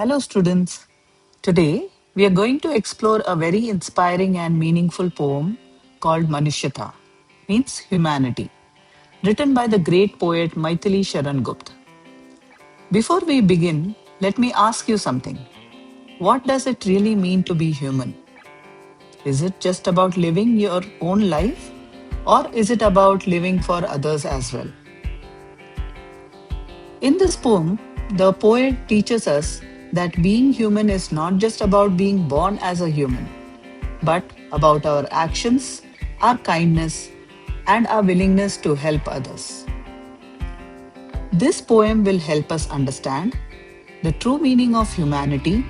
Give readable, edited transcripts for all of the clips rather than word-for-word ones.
Hello, students. Today, we are going to explore a very inspiring and meaningful poem called Manushyata, means humanity, written by the great poet Maithili Sharan Gupta. Before we begin, let me ask you something. What does it really mean to be human? Is it just about living your own life? Or is it about living for others as well? In this poem, the poet teaches us that being human is not just about being born as a human, but about our actions, our kindness, and our willingness to help others. This poem will help us understand the true meaning of humanity,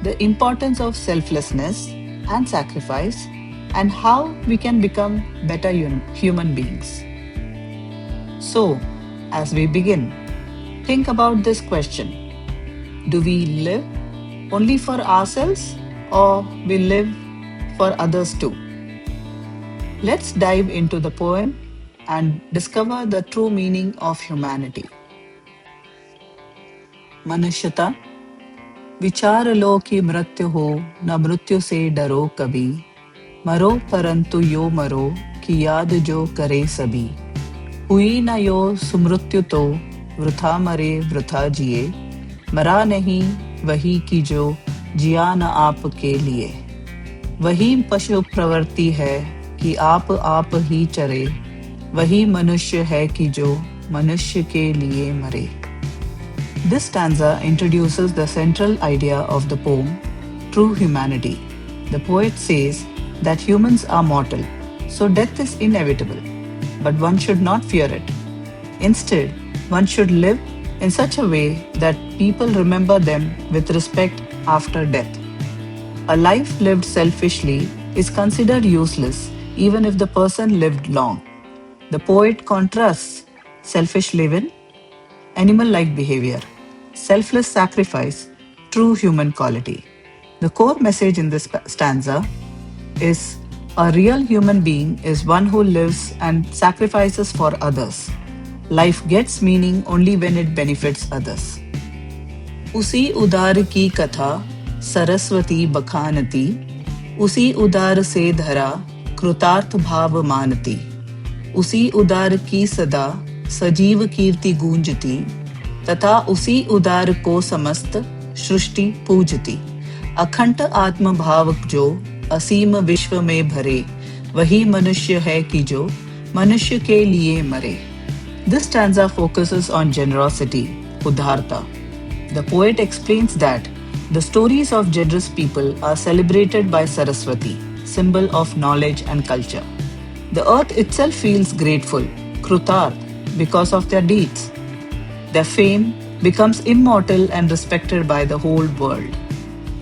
the importance of selflessness and sacrifice, and how we can become better human beings. So, as we begin, think about this question. Do we live only for ourselves or we live for others too? Let's dive into the poem and discover the true meaning of humanity. मनुष्यता विचार लो कि मृत्यु हो न मृत्यु से डरो कभी मरो परंतु यो मरो कि याद जो करे सभी हुई न यो सुमृत्यु तो वृथा मरे वृथा जिए मरा नहीं वही की जो जिया न आपके लिए वही पशु प्रवृत्ति है कि आप ही चरे वही मनुष्य है कि जो मनुष्य के लिए मरे. This stanza introduces the central idea of the poem, true humanity. The poet says that humans are mortal, so death is inevitable, but one should not fear it. Instead, one should live in such a way that people remember them with respect after death. A life lived selfishly is considered useless even if the person lived long. The poet contrasts selfish living, animal-like behavior, selfless sacrifice, true human quality. The core message in this stanza is a real human being is one who lives and sacrifices for others. Life gets meaning only when it benefits others. उसी उदार की कथा सरस्वती बखानती उसी उदार से धरा कृतार्थ भाव मानती उसी उदार की सदा सजीव कीर्ति गूंजती तथा उसी उदार को समस्त सृष्टि पूजती अखंड आत्म भाव जो असीम विश्व में भरे वही मनुष्य है कि जो मनुष्य के लिए मरे. This stanza focuses on generosity, udarta. The poet explains that the stories of generous people are celebrated by Saraswati, symbol of knowledge and culture. The earth itself feels grateful, krutarth, because of their deeds. Their fame becomes immortal and respected by the whole world.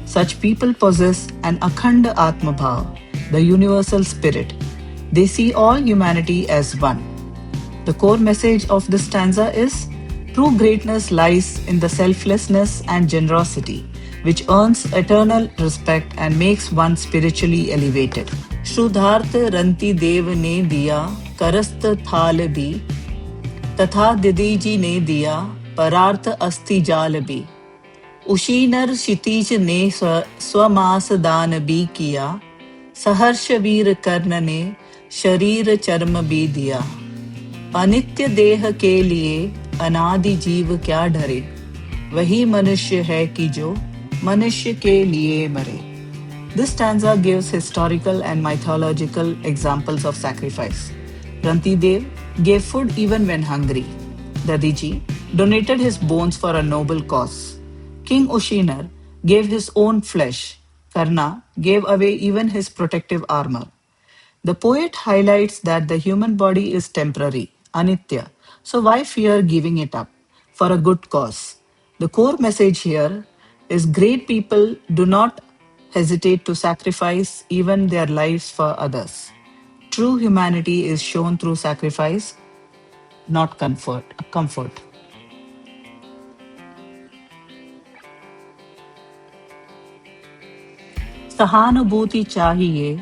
Such people possess an akhanda atmabhav, the universal spirit. They see all humanity as one. The core message of this stanza is true greatness lies in the selflessness and generosity, which earns eternal respect and makes one spiritually elevated. श्रुधार्थ रंति देव ने दिया करस्त थाल भी तथा दिदी जी ने दिया परार्थ अस्थि जाल भी उशीनर क्षितिज ने स्वमास दान भी किया सहर्ष वीर कर्ण ने शरीर चर्म भी दिया अनित्य देह के लिए अनादि जीव क्या डरे वही मनुष्य है कि जो मनुष्य के लिए मरे. This stanza gives historical and mythological examples of sacrifice. Rantidev gave food even when hungry. Dadiji donated his bones for a noble cause. King Ushinar gave his own flesh. Karna gave away even his protective armor. The poet highlights that the human body is temporary, anitya, so why fear giving it up for a good cause? The core message here is great people do not hesitate to sacrifice even their lives for others. True humanity is shown through sacrifice, not comfort. सहानुभूति चाहिए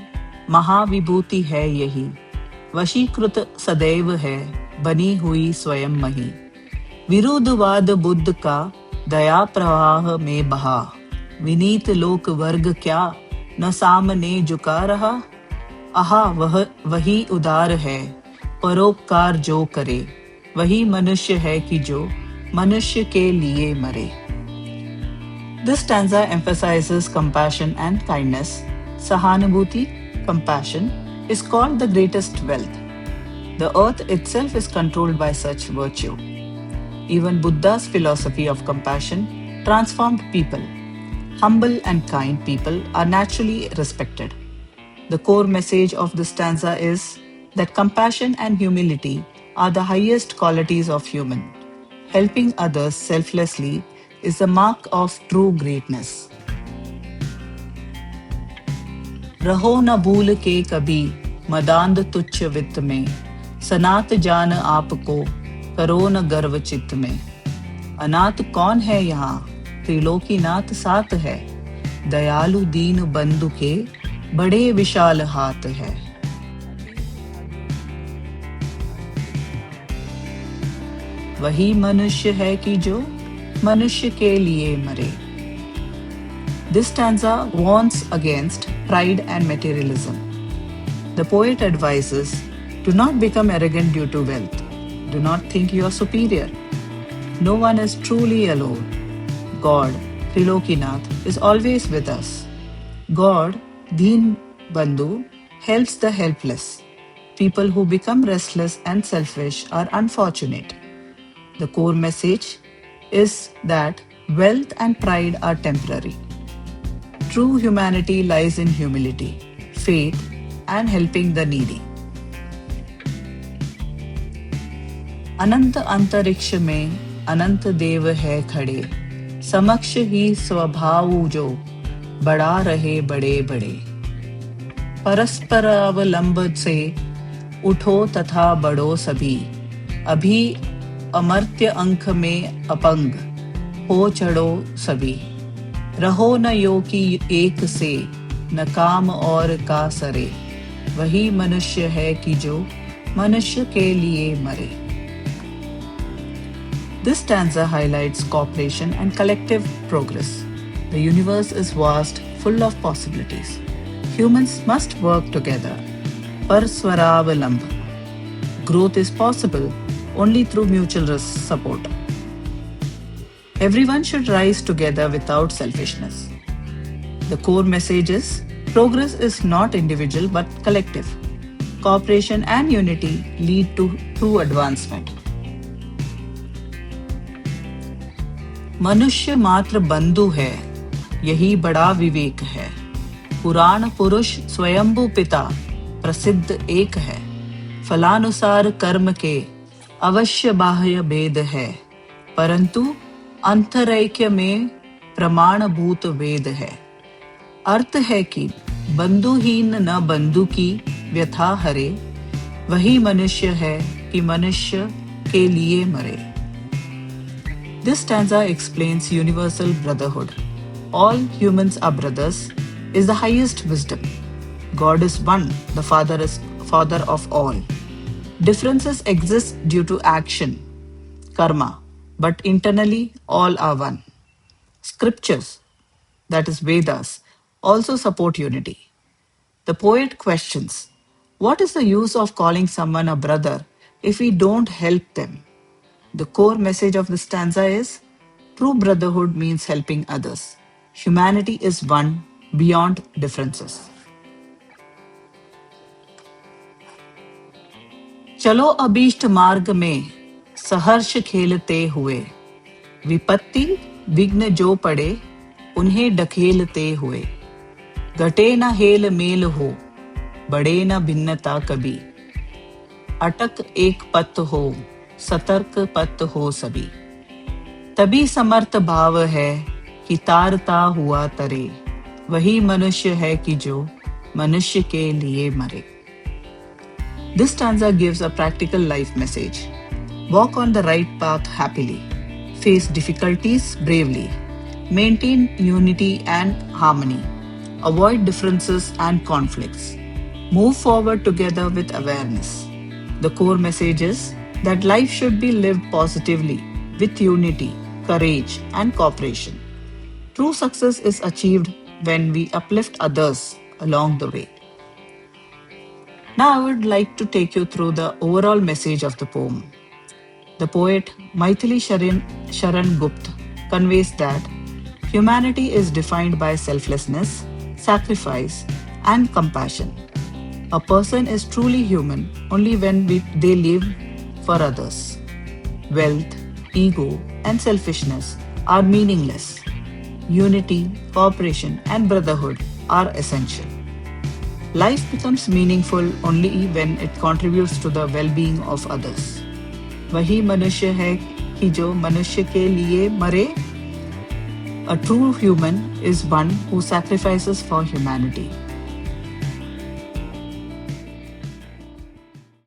महाविभूति है यही वशीकृत सदैव है बनी हुई स्वयं मही विरुद्धवाद बुद्ध का दया प्रवाह में बहा, विनीत लोक वर्ग क्या न सामने झुका रहा। आहा वही उदार है, परोपकार जो करे, वही मनुष्य है कि जो मनुष्य के लिए मरे। This stanza emphasizes compassion and kindness. Sahanubhuti, compassion, is called the greatest wealth. The earth itself is controlled by such virtue. Even Buddha's philosophy of compassion transformed people. Humble and kind people are naturally respected. The core message of this stanza is that compassion and humility are the highest qualities of human. Helping others selflessly is the mark of true greatness. रहो न भूल के कभी मदांध तुच्छ वित्त में, सनात जान आपको करो न गर्व चित्त में। अनाथ कौन है यहाँ, त्रिलोकीनाथ साथ है, दयालु दीन बंधु के बड़े विशाल हाथ है। वही मनुष्य है कि जो मनुष्य के लिए मरे। This stanza warns against pride and materialism. The poet advises, do not become arrogant due to wealth. Do not think you are superior. No one is truly alone. God, Trilokinath, is always with us. God, Deen Bandhu, helps the helpless. People who become restless and selfish are unfortunate. The core message is that wealth and pride are temporary. True humanity lies in humility, faith, and helping the needy. अनंत अंतरिक्ष में अनंत देव है खड़े, समक्ष ही स्वभाव जो बढ़ा रहे बड़े बड़े। परस्पर अवलंब से उठो तथा बढ़ो सभी, अभी अमर्त्य अंक में अपंग हो चढ़ो सभी। रहो न यो की एक से, न काम और का सरे, वही मनुष्य है कि जो मनुष्य के लिए मरे। This stanza highlights cooperation and collective progress. The universe is vast, full of possibilities. Humans must work together. Parsvaravalamb. Growth is possible only through mutual support. Everyone should rise together without selfishness. The core message is progress is not individual but collective. Cooperation and unity lead to true advancement. मनुष्य मात्र बंधु है, यही बड़ा विवेक है। पुराण पुरुष स्वयंभू पिता प्रसिद्ध एक है। फलानुसार कर्म के अवश्य बाह्य भेद है, परंतु अंतरैक्य में प्रमाणभूत वेद है। अर्थ है कि बंधुहीन न बंधु की व्यथा हरे, वही मनुष्य है कि मनुष्य के लिए मरे। This stanza explains universal brotherhood. All humans are brothers is the highest wisdom. God is one, the Father is Father of all. Differences exist due to action, karma, but internally all are one. Scriptures, that is Vedas, also support unity. The poet questions, what is the use of calling someone a brother if we don't help them? The core message of the stanza is true brotherhood means helping others. Humanity is one beyond differences. चलो अभीष्ट मार्ग में सहर्ष खेलते हुए, विपत्ति विघ्न जो पड़े उन्हें ढकेलते हुए। घटे न हेल मेल हो, बढ़े न भिन्नता कभी, अटक एक पथ हो, सतर्क पथ हो सभी। तभी समर्थ भाव है कि तारता हुआ तरे, वही मनुष्य है कि जो मनुष्य के लिए मरे। This stanza gives a practical life message. Walk on the right path happily. Face difficulties bravely. Maintain unity and harmony. Avoid differences and conflicts. Move forward together with awareness. The core message is that life should be lived positively, with unity, courage, and cooperation. True success is achieved when we uplift others along the way. Now, I would like to take you through the overall message of the poem. The poet Maithili Sharan Gupta conveys that humanity is defined by selflessness, sacrifice, and compassion. A person is truly human only when they live for others. Wealth, ego, and selfishness are meaningless. Unity, cooperation, and brotherhood are essential. Life becomes meaningful only when it contributes to the well-being of others. वही मनुष्य है कि जो मनुष्य के लिए मरे. A true human is one who sacrifices for humanity.